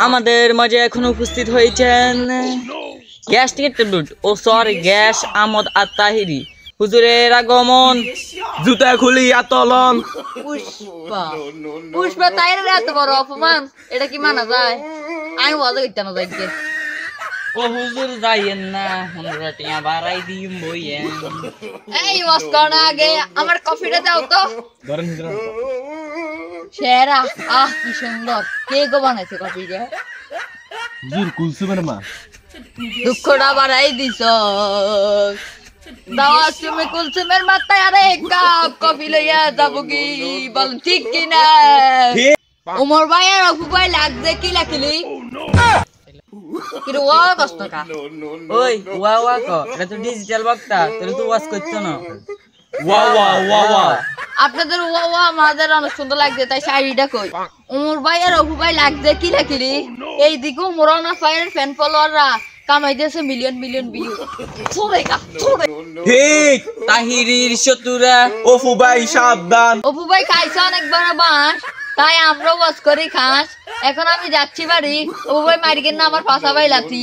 আমাদের মাঝে এখন উপস্থিত হয়েছেন গ্যাস টিকেট ও সরি গ্যাস আমদ আর তাহিরি হুজুরের আগমন। জুতা খুলি আতলন। পুষ্পা পুষ্পা তাইরে এত বড় অপমান, এটা কি মানা যায়? আমি মজা করতে না যাইকে। ও হুজুর যাইয়েন না, 15 টাকা বাড়াই দিম বইয়েন। এই মস্কর আগে আমার কফিটা দাও তো। ধরেন হুজুর। সেরা, আহ কি সুন্দর, কে গো বানাইছে কফিটা? হুজুর কুলসুমের মা। দুঃখটা বাড়াই দিছ। দাওয়া তুমি কুলসুমের মাথায় আরে কাপ কফি লইয়া যাবো কি, বল ঠিক কি না? ওমর ভাই আর অপু ভাই লাগছে কি লাকিলি? কিন্তু ও কষ্ট কা ওই ওয়া ওয়া ক, এটা তো ডিজিটাল বক্তা, তোর তো ওয়াজ করতে না। ওয়া ওয়া ওয়া ওয়া। আপনাদের ওয়া ওয়া আমাদের অনেক সুন্দর লাগছে, তাই শাড়িটা কই? ওমর ভাই আর অপু ভাই লাগছে কি লাকিলি? এই দিকে মোরানা ফায়ার ফ্যান ফলোয়াররা কামাইতেছে মিলিয়ন মিলিয়ন ভিউ। ছোড়ে কা ছোড়ে। ঠিক। তাহিরির শত্রুরা অপু ভাই সাবধান। অপু ভাই খাইছে অনেকবার বাঁশ, তাই আমরাও বাস করি খাস। এখন আমি যাচ্ছি বাড়ি, অপু ভাই মারি না আমার পাশা ভাই লাথি।